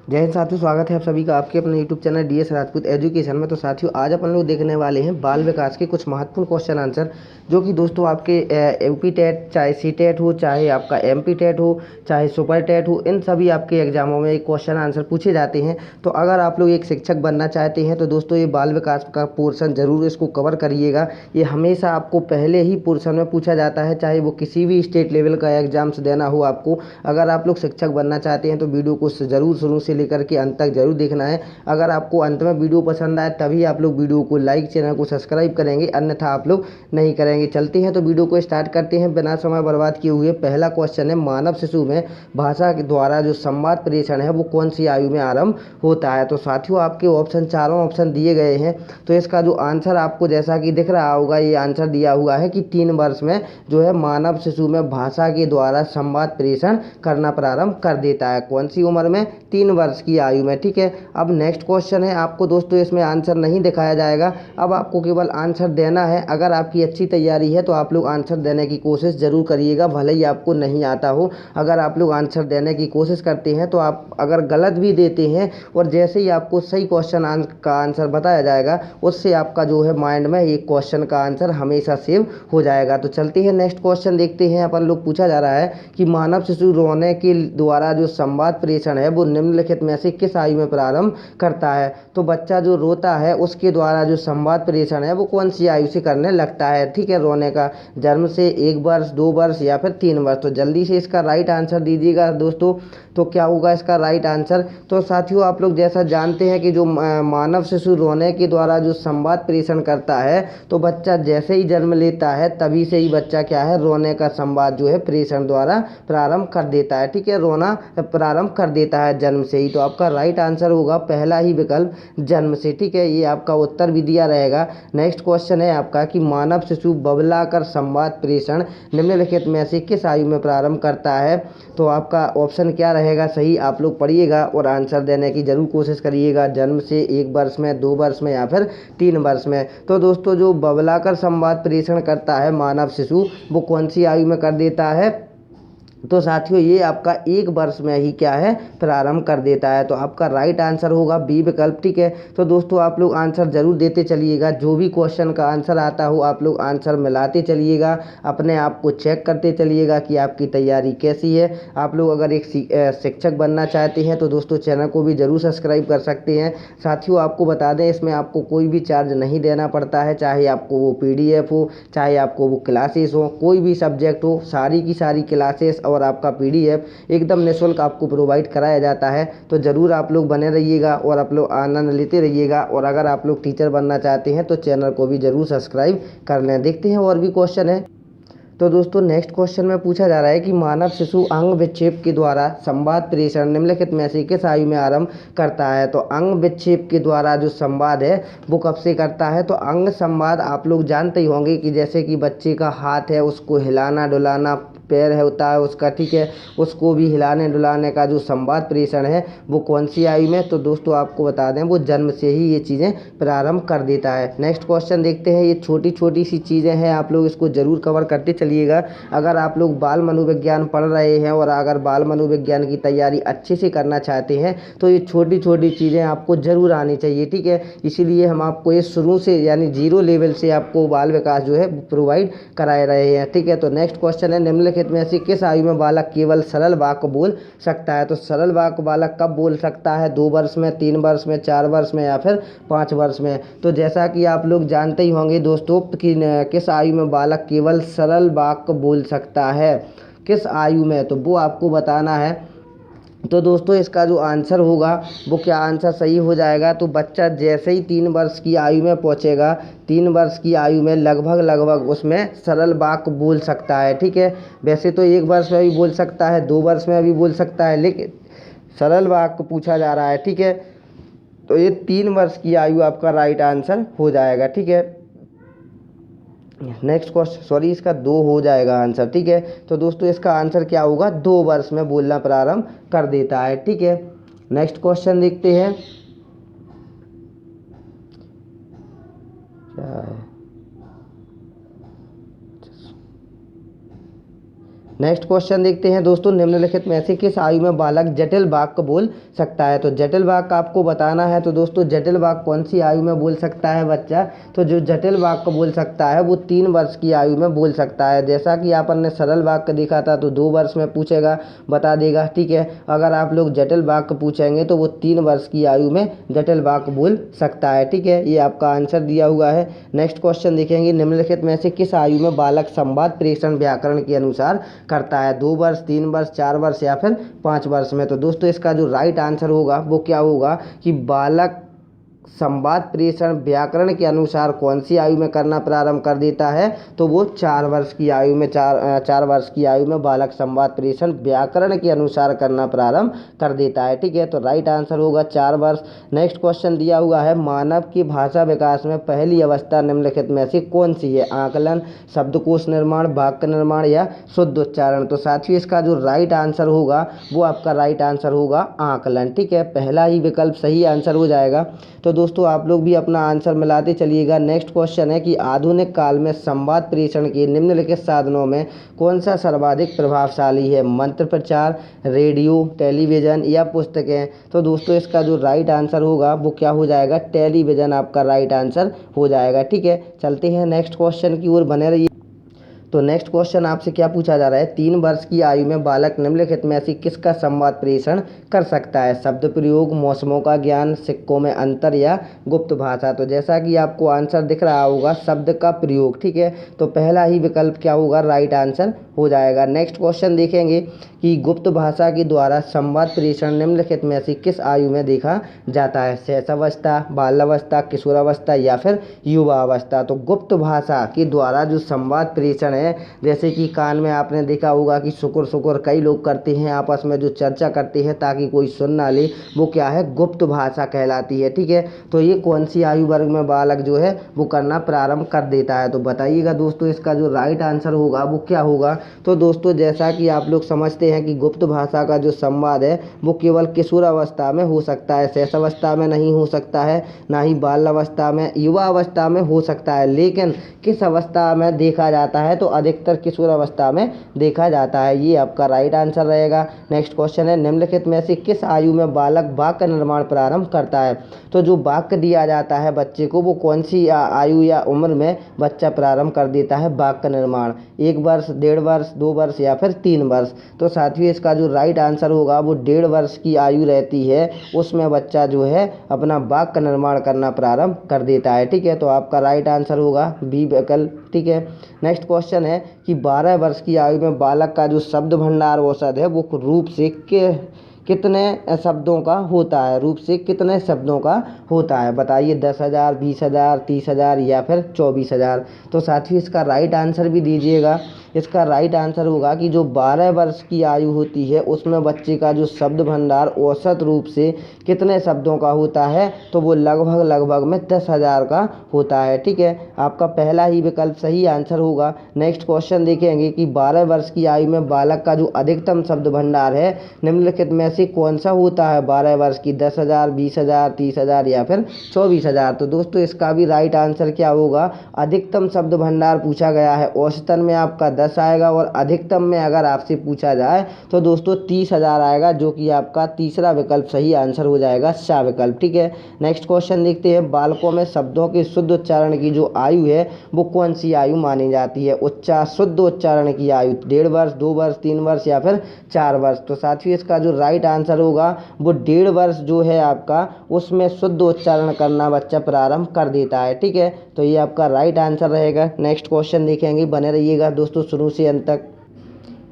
जय हिंद साथियों, स्वागत है आप सभी का आपके अपने YouTube channel DS Rajput education में। तो साथियों, आज अपन लोग देखने वाले हैं बाल विकास के कुछ महत्वपूर्ण क्वेश्चन आंसर, जो कि दोस्तों आपके यूपी टेट, चाहे सी टेट हो, चाहे आपका एमपी टेट हो, चाहे सुपर टेट हो, इन सभी आपके एग्जामों में एक क्वेश्चन आंसर पूछे जाते हैं। तो अगर आप लोग एक शिक्षक बनना चाहते हैं तो दोस्तों ये बाल विकास का पोर्शन ज़रूर इसको कवर करिएगा। ये हमेशा आपको पहले ही पोर्शन में पूछा जाता है, चाहे वो किसी भी स्टेट लेवल का एग्जाम्स देना हो आपको। अगर आप लोग शिक्षक बनना चाहते हैं तो वीडियो को ज़रूर शुरू से लेकर के अंत तक जरूर देखना है। अगर आपको अंत में वीडियो पसंद आए तभी आप लोग वीडियो को लाइक, चैनल को सब्सक्राइब करेंगे, अन्यथा आप लोग नहीं करेंगे। चलते हैं तो वीडियो को स्टार्ट करते हैं बिना समय बर्बाद किए हुए। पहला क्वेश्चन है, मानव शिशु में भाषा के द्वारा जो संवाद प्रेषण है वो कौन सी आयु में आरंभ होता है। तो साथियों, आपके ऑप्शन, चारों ऑप्शन दिए गए हैं। तो इसका जो आंसर आपको जैसा कि दिख रहा होगा, ये आंसर दिया हुआ है कि 3 वर्ष में जो है मानव शिशु में भाषा के द्वारा संवाद प्रेषण करना प्रारंभ कर देता है। कौन सी उम्र में? 3 वर्ष की आयु में। ठीक है, अब नेक्स्ट क्वेश्चन है, आपको दोस्तों इसमें आंसर नहीं दिखाया जाएगा, अब आपको केवल आंसर देना है। अगर आपकी अच्छी तैयारी है तो आप लोग आंसर देने की कोशिश जरूर करिएगा, भले ही आपको नहीं आता हो। अगर आप लोग आंसर देने की कोशिश करते हैं तो आप अगर गलत भी देते हैं और जैसे ही आपको सही क्वेश्चन का आंसर बताया जाएगा, उससे आपका जो है माइंड में एक क्वेश्चन का आंसर हमेशा सेव हो जाएगा। तो चलते हैं नेक्स्ट क्वेश्चन देखते हैं। अपन लोग पूछा जा रहा है कि मानव शिशु रोने के द्वारा जो संवाद प्रेषण है वो निम्नलिखित में से किस आयु में प्रारंभ करता है। तो बच्चा जो रोता है उसके द्वारा जो संवाद प्रेषण है वो कौन सी आयु से करने लगता है। ठीक है, रोने का जन्म से 1 वर्ष, 2 वर्ष या फिर 3 वर्ष। तो जल्दी से इसका राइट आंसर दीजिएगा दोस्तों। तो क्या होगा इसका राइट आंसर? तो साथियों, आप लोग जैसा जानते हैं कि जो मानव शिशु रोने के द्वारा जो संवाद प्रेषण करता है, तो बच्चा जैसे ही जन्म लेता है तभी से ही बच्चा क्या है, रोने का संवाद जो है प्रेषण द्वारा प्रारंभ कर देता है। ठीक है, रोना प्रारंभ कर देता है जन्म से ही। तो आपका राइट आंसर होगा पहला ही विकल्प, जन्म से। ठीक है, ये आपका उत्तर भी दिया रहेगा। नेक्स्ट क्वेश्चन है आपका कि मानव शिशु बबलाकर संवाद प्रेषण निम्नलिखित में से किस आयु में प्रारंभ करता है। तो आपका ऑप्शन क्या रहेगा सही, आप लोग पढ़िएगा और आंसर देने की जरूर कोशिश करिएगा। जन्म से 1 वर्ष में, 2 वर्ष में या फिर 3 वर्ष में। तो दोस्तों, जो बबलाकर संवाद प्रेषण करता है मानव शिशु, वो कौन सी आयु में कर देता है। तो साथियों, ये आपका 1 वर्ष में ही क्या है, प्रारंभ कर देता है। तो आपका राइट आंसर होगा बी विकल्प। ठीक है, तो दोस्तों आप लोग आंसर जरूर देते चलिएगा। जो भी क्वेश्चन का आंसर आता हो आप लोग आंसर मिलाते चलिएगा, अपने आप को चेक करते चलिएगा कि आपकी तैयारी कैसी है। आप लोग अगर एक शिक्षक बनना चाहते हैं तो दोस्तों चैनल को भी जरूर सब्सक्राइब कर सकते हैं। साथियों, आपको बता दें, इसमें आपको कोई भी चार्ज नहीं देना पड़ता है, चाहे आपको वो PDF हो, चाहे आपको वो क्लासेस हो, कोई भी सब्जेक्ट हो, सारी की सारी क्लासेस और आपका PDF एकदम निःशुल्क आपको प्रोवाइड कराया जाता है। तो ज़रूर आप लोग बने रहिएगा और आप लोग आनंद लेते रहिएगा। और अगर आप लोग टीचर बनना चाहते हैं तो चैनल को भी ज़रूर सब्सक्राइब कर लें। देखते हैं और भी क्वेश्चन है। तो दोस्तों, नेक्स्ट क्वेश्चन में पूछा जा रहा है कि मानव शिशु अंग विक्षेप के द्वारा संवाद प्रेषण निम्नलिखित में से किस आयु में आरंभ करता है। तो अंग विक्षेप के द्वारा जो संवाद है वो कब से करता है। तो अंग संवाद आप लोग जानते ही होंगे कि जैसे कि बच्चे का हाथ है उसको हिलाना डुलाना, पैर है होता है उसका, ठीक है, उसको भी हिलाने डुलाने का जो संवाद प्रेषण है वो कौन सी आयु में। तो दोस्तों आपको बता दें, वो जन्म से ही ये चीज़ें प्रारंभ कर देता है। नेक्स्ट क्वेश्चन देखते हैं। ये छोटी छोटी सी चीज़ें हैं, आप लोग इसको जरूर कवर करते चलिएगा। अगर आप लोग बाल मनोविज्ञान पढ़ रहे हैं और अगर बाल मनोविज्ञान की तैयारी अच्छे से करना चाहते हैं तो ये छोटी छोटी चीज़ें आपको जरूर आनी चाहिए। ठीक है, इसीलिए हम आपको ये शुरू से यानी 0 लेवल से आपको बाल विकास जो है प्रोवाइड कराए रहे हैं। ठीक है, तो नेक्स्ट क्वेश्चन है, निम्नलिखित में से किस आयु में बालक केवल सरल वाक्य बोल सकता है। तो सरल वाक्य बालक कब बोल सकता है, 2 वर्ष में, 3 वर्ष में, 4 वर्ष में या फिर 5 वर्ष में। तो जैसा कि आप लोग जानते ही होंगे दोस्तों कि किस आयु में बालक केवल सरल वाक्य बोल सकता है, किस आयु में, तो वो आपको बताना है। तो दोस्तों इसका जो आंसर होगा वो क्या आंसर सही हो जाएगा। तो बच्चा जैसे ही 3 वर्ष की आयु में पहुंचेगा, 3 वर्ष की आयु में लगभग उसमें सरल वाक्य बोल सकता है। ठीक है, वैसे तो 1 वर्ष में भी बोल सकता है, 2 वर्ष में भी बोल सकता है, लेकिन सरल वाक्य पूछा जा रहा है। ठीक है, तो ये 3 वर्ष की आयु आपका राइट आंसर हो जाएगा। ठीक है, नेक्स्ट क्वेश्चन, सॉरी, इसका 2 हो जाएगा आंसर। ठीक है, तो दोस्तों इसका आंसर क्या होगा, 2 वर्ष में बोलना प्रारंभ कर देता है। ठीक है, नेक्स्ट क्वेश्चन देखते हैं क्या है। नेक्स्ट क्वेश्चन देखते हैं दोस्तों, निम्नलिखित में से किस आयु में बालक जटिल वाक्य बोल सकता है। तो जटिल वाक्य आपको बताना है। तो दोस्तों जटिल वाक्य कौन सी आयु में बोल सकता है बच्चा, तो जो जटिल वाक्य बोल सकता है वो 3 वर्ष की आयु में बोल सकता है। जैसा कि अपन ने सरल वाक्य देखा था तो 2 वर्ष में पूछेगा, बता देगा, ठीक है। अगर आप लोग जटिल वाक्य पूछेंगे तो वो 3 वर्ष की आयु में जटिल वाक्य बोल सकता है, ठीक है। ये आपका आंसर दिया हुआ है। नेक्स्ट क्वेश्चन देखेंगे, निम्नलिखित में से किस आयु में बालक संवाद प्रेषण व्याकरण के अनुसार करता है। 2 वर्ष, 3 वर्ष, 4 वर्ष या फिर 5 वर्ष में। तो दोस्तों इसका जो राइट आंसर होगा वो क्या होगा कि बालक संवाद प्रेषण व्याकरण के अनुसार कौन सी आयु में करना प्रारंभ कर देता है, तो वो 4 वर्ष की आयु में 4 वर्ष की आयु में बालक संवाद प्रेषण व्याकरण के अनुसार करना प्रारंभ कर देता है, ठीक है। तो राइट आंसर होगा 4 वर्ष। नेक्स्ट क्वेश्चन दिया हुआ है, मानव की भाषा विकास में पहली अवस्था निम्नलिखित में से कौन सी है। आकलन, शब्दकोश निर्माण, वाक्य निर्माण या शुद्ध उच्चारण। तो साथियों इसका जो राइट आंसर होगा वो आपका राइट आंसर होगा आकलन, ठीक है। पहला ही विकल्प सही आंसर हो जाएगा। तो दोस्तों आप लोग भी अपना आंसर मिलाते चलिएगा। नेक्स्ट क्वेश्चन है कि आधुनिक काल में संवाद प्रेषण के निम्नलिखित साधनों में कौन सा सर्वाधिक प्रभावशाली है। मंत्र प्रचार, रेडियो, टेलीविज़न या पुस्तकें। तो दोस्तों इसका जो राइट आंसर होगा वो क्या हो जाएगा, टेलीविज़न आपका राइट आंसर हो जाएगा, ठीक है। चलते हैं नेक्स्ट क्वेश्चन की ओर, बने रहिए। तो नेक्स्ट क्वेश्चन आपसे क्या पूछा जा रहा है, 3 वर्ष की आयु में बालक निम्नलिखित में से किसका संवाद प्रेषण कर सकता है। शब्द प्रयोग, मौसमों का ज्ञान, सिक्कों में अंतर या गुप्त भाषा। तो जैसा कि आपको आंसर दिख रहा होगा शब्द का प्रयोग, ठीक है। तो पहला ही विकल्प क्या होगा, राइट आंसर हो जाएगा। नेक्स्ट क्वेश्चन देखेंगे कि गुप्त भाषा के द्वारा संवाद प्रेषण निम्नलिखित में से किस आयु में देखा जाता है। शैशवावस्था, बाल्यावस्था, किशोरावस्था या फिर युवा अवस्था। तो गुप्त भाषा के द्वारा जो संवाद प्रेषण है, जैसे कि कान में आपने देखा होगा कि शुक्र शुक्र कई लोग करते हैं, आपस में जो चर्चा करते हैं ताकि कोई सुन ना ले, वो क्या है, गुप्त भाषा कहलाती है, ठीक है। तो ये कौन सी आयु वर्ग में बालक जो है वो करना प्रारंभ कर देता है। तो बताइएगा दोस्तों इसका जो राइट आंसर होगा वो क्या होगा। तो दोस्तों जैसा कि आप लोग समझते हैं कि गुप्त भाषा का जो संवाद है वो केवल किशोरावस्था में हो सकता है, शैशवावस्था में नहीं हो सकता है, ना ही बाल्यावस्था में, युवा अवस्था में हो सकता है। लेकिन किस अवस्था में देखा जाता है, तो अधिकतर किशोरावस्था में देखा जाता है। ये आपका राइट आंसर रहेगा। नेक्स्ट क्वेश्चन है, निम्नलिखित में से किस आयु में बालक वाक्य निर्माण प्रारंभ करता है। तो जो वाक्य दिया जाता है बच्चे को वो कौन सी आयु या उम्र में बच्चा प्रारंभ कर देता है वाक्य निर्माण। 1 वर्ष, 1.5 वर्ष, 2 वर्ष या फिर 3 वर्ष। तो साथियों इसका जो राइट आंसर होगा वो 1.5 वर्ष की आयु रहती है, उसमें बच्चा जो है अपना वाक्य निर्माण करना प्रारंभ कर देता है, ठीक है। तो आपका राइट आंसर होगा बी विकल्प, ठीक है। नेक्स्ट क्वेश्चन है कि 12 वर्ष की आयु में बालक का जो शब्द भंडार औसत है वो रूप से कितने शब्दों का होता है, रूप से कितने शब्दों का होता है। बताइए 10,000, 20,000, 30,000 या फिर 24,000। तो साथियों इसका राइट आंसर भी दीजिएगा। इसका राइट आंसर होगा कि जो 12 वर्ष की आयु होती है उसमें बच्चे का जो शब्द भंडार औसत रूप से कितने शब्दों का होता है, तो वो लगभग में 10,000 का होता है, ठीक है। आपका पहला ही विकल्प सही आंसर होगा। नेक्स्ट क्वेश्चन देखेंगे कि 12 वर्ष की आयु में बालक का जो अधिकतम शब्द भंडार है निम्नलिखित में से कौन सा होता है। 12 वर्ष की 10,000, 20,000, 30,000 या फिर 24,000। तो दोस्तों इसका भी राइट आंसर क्या होगा, अधिकतम शब्द भंडार पूछा गया है, औसतन में आपका 10 आएगा और अधिकतम में अगर आपसे पूछा जाए तो दोस्तों 30,000 आएगा, जो कि आपका तीसरा विकल्प सही आंसर हो जाएगा, सा विकल्प, ठीक है। नेक्स्ट क्वेश्चन देखते हैं, बालकों में शब्दों के शुद्ध उच्चारण की जो आयु है वो कौन सी आयु मानी जाती है। शुद्ध उच्चारण की आयु 1.5 वर्ष, 2 वर्ष, 3 वर्ष या फिर 4 वर्ष। तो साथियों इसका जो राइट आंसर होगा वो 1.5 वर्ष जो है आपका, उसमें शुद्ध उच्चारण करना बच्चा प्रारंभ कर देता है, ठीक है। तो ये आपका राइट आंसर रहेगा। नेक्स्ट क्वेश्चन देखेंगे, बने रहिएगा दोस्तों शुरू से अंत तक।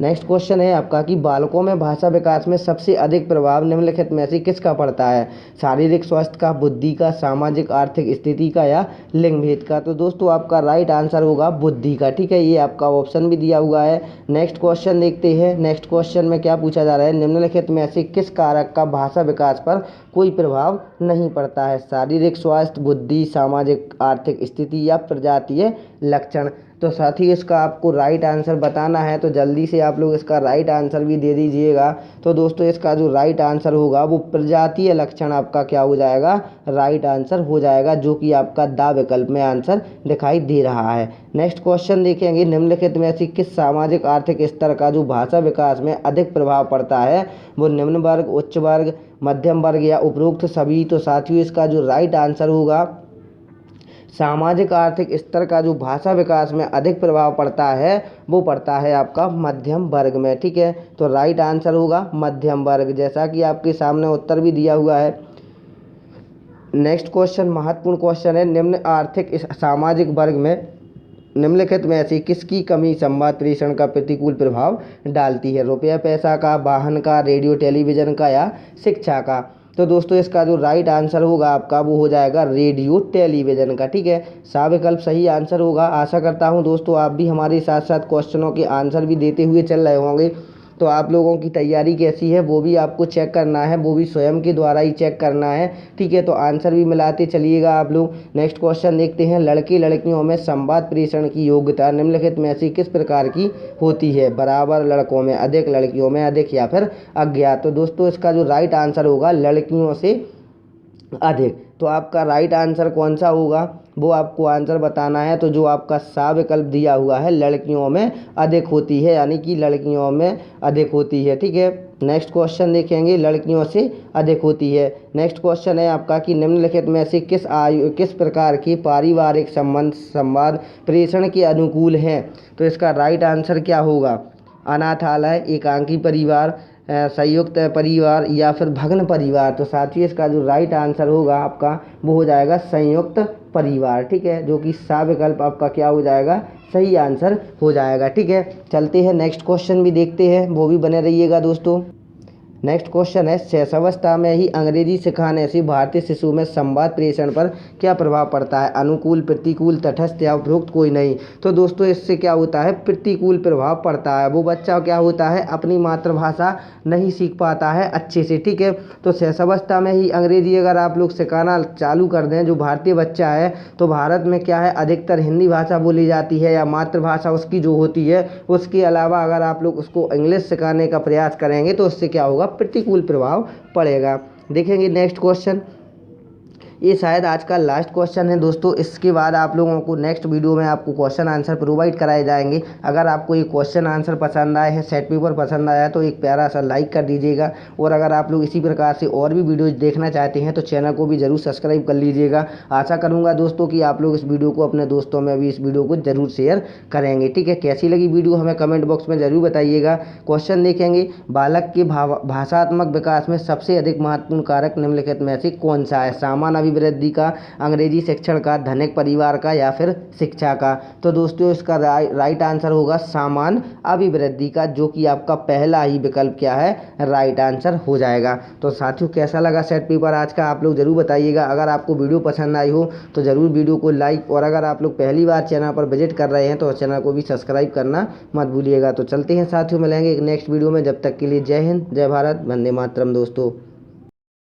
नेक्स्ट क्वेश्चन है आपका कि बालकों में भाषा विकास में सबसे अधिक प्रभाव निम्नलिखित में से किसका पड़ता है। शारीरिक स्वास्थ्य का, बुद्धि का, सामाजिक आर्थिक स्थिति का या लिंग भेद का। तो दोस्तों आपका राइट आंसर होगा बुद्धि का, ठीक है। ये आपका ऑप्शन भी दिया हुआ है। नेक्स्ट क्वेश्चन देखते हैं। नेक्स्ट क्वेश्चन में क्या पूछा जा रहा है, निम्नलिखित में से किस कारक का भाषा विकास पर कोई प्रभाव नहीं पड़ता है। शारीरिक स्वास्थ्य, बुद्धि, सामाजिक आर्थिक स्थिति या प्रजातीय लक्षण। तो साथ ही इसका आपको राइट आंसर बताना है, तो जल्दी से आप लोग इसका राइट आंसर भी दे दीजिएगा। तो दोस्तों इसका जो राइट आंसर होगा वो प्रजातीय लक्षण आपका क्या हो जाएगा, राइट आंसर हो जाएगा, जो कि आपका द विकल्प में आंसर दिखाई दे रहा है। नेक्स्ट क्वेश्चन देखेंगे, निम्नलिखित में ऐसी किस सामाजिक आर्थिक स्तर का जो भाषा विकास में अधिक प्रभाव पड़ता है, वो निम्न वर्ग, उच्च वर्ग, मध्यम वर्ग या उपरोक्त सभी। तो साथियों इसका जो राइट आंसर होगा, सामाजिक आर्थिक स्तर का जो भाषा विकास में अधिक प्रभाव पड़ता है वो पड़ता है आपका मध्यम वर्ग में। ठीक है, तो राइट आंसर होगा मध्यम वर्ग, जैसा कि आपके सामने उत्तर भी दिया हुआ है। नेक्स्ट क्वेश्चन महत्वपूर्ण क्वेश्चन है, निम्न आर्थिक सामाजिक वर्ग में निम्नलिखित में ऐसी किसकी कमी संवाद प्रेषण का प्रतिकूल प्रभाव डालती है, रुपया पैसा का, वाहन का, रेडियो टेलीविज़न का या शिक्षा का। तो दोस्तों इसका जो राइट आंसर होगा आपका वो हो जाएगा रेडियो टेलीविज़न का। ठीक है, सा विकल्प सही आंसर होगा। आशा करता हूँ दोस्तों आप भी हमारे साथ साथ क्वेश्चनों के आंसर भी देते हुए चल रहे होंगे। तो आप लोगों की तैयारी कैसी है वो भी आपको चेक करना है, वो भी स्वयं के द्वारा ही चेक करना है। ठीक है, तो आंसर भी मिलाते चलिएगा आप लोग। नेक्स्ट क्वेश्चन देखते हैं, लड़के लड़कियों में संवाद प्रेषण की योग्यता निम्नलिखित में से किस प्रकार की होती है, बराबर, लड़कों में अधिक, लड़कियों में अधिक या फिर अज्ञात। तो दोस्तों इसका जो राइट आंसर होगा लड़कियों से अधिक। तो आपका राइट आंसर कौन सा होगा वो आपको आंसर बताना है। तो जो आपका सा विकल्प दिया हुआ है लड़कियों में अधिक होती है, यानी कि लड़कियों में अधिक होती है। ठीक है, नेक्स्ट क्वेश्चन देखेंगे, लड़कियों से अधिक होती है। नेक्स्ट क्वेश्चन है आपका कि निम्नलिखित में से किस प्रकार के पारिवारिक संवाद प्रेषण के अनुकूल हैं। तो इसका राइट आंसर क्या होगा, अनाथालय, एकांकी परिवार, संयुक्त परिवार या फिर भग्न परिवार। तो साथियों इसका जो राइट आंसर होगा आपका वो हो जाएगा संयुक्त परिवार। ठीक है, जो कि सा विकल्प आपका क्या हो जाएगा, सही आंसर हो जाएगा। ठीक है, चलते हैं नेक्स्ट क्वेश्चन भी देखते हैं, वो भी बने रहिएगा दोस्तों। नेक्स्ट क्वेश्चन है, शैशवावस्था में ही अंग्रेजी सिखाने से भारतीय शिशु में संवाद प्रेषण पर क्या प्रभाव पड़ता है, अनुकूल, प्रतिकूल, तटस्थ या उपरोक्त कोई नहीं। तो दोस्तों इससे क्या होता है, प्रतिकूल प्रभाव पड़ता है। वो बच्चा क्या होता है, अपनी मातृभाषा नहीं सीख पाता है अच्छे से। ठीक है, तो शैशवावस्था में ही अंग्रेजी अगर आप लोग सिखाना चालू कर दें, जो भारतीय बच्चा है, तो भारत में क्या है अधिकतर हिंदी भाषा बोली जाती है या मातृभाषा उसकी जो होती है। उसके अलावा अगर आप लोग उसको इंग्लिश सिखाने का प्रयास करेंगे तो उससे क्या होगा, प्रतिकूल प्रभाव पड़ेगा। देखेंगे नेक्स्ट क्वेश्चन, ये शायद आज का लास्ट क्वेश्चन है दोस्तों। इसके बाद आप लोगों को नेक्स्ट वीडियो में आपको क्वेश्चन आंसर प्रोवाइड कराए जाएंगे। अगर आपको ये क्वेश्चन आंसर पसंद आए हैं, सेट पेपर पसंद आया है, तो एक प्यारा सा लाइक कर दीजिएगा। और अगर आप लोग इसी प्रकार से और भी वीडियोज देखना चाहते हैं तो चैनल को भी ज़रूर सब्सक्राइब कर लीजिएगा। आशा करूँगा दोस्तों कि आप लोग इस वीडियो को अपने दोस्तों में भी इस वीडियो को ज़रूर शेयर करेंगे। ठीक है, कैसी लगी वीडियो हमें कमेंट बॉक्स में ज़रूर बताइएगा। क्वेश्चन देखेंगे, बालक के भाषात्मक विकास में सबसे अधिक महत्वपूर्ण कारक निम्नलिखित में से कौन सा है, सामान्य अभिवृद्धि का, अंग्रेजी शिक्षण का, धनिक परिवार का या फिर शिक्षा का। तो दोस्तों इसका राइट आंसर होगा सामान्य अभिवृद्धि का, जो कि आपका पहला ही विकल्प क्या है, राइट आंसर हो जाएगा। तो साथियों कैसा लगा सेट पेपर आज का, आप लोग जरूर बताइएगा। अगर आपको वीडियो पसंद आई हो तो ज़रूर वीडियो को लाइक, और अगर आप लोग पहली बार चैनल पर विजिट कर रहे हैं तो चैनल को भी सब्सक्राइब करना मत भूलिएगा। तो चलते हैं साथियों, मिलेंगे एक नेक्स्ट वीडियो में। जब तक के लिए जय हिंद, जय भारत, वंदे मातरम दोस्तों।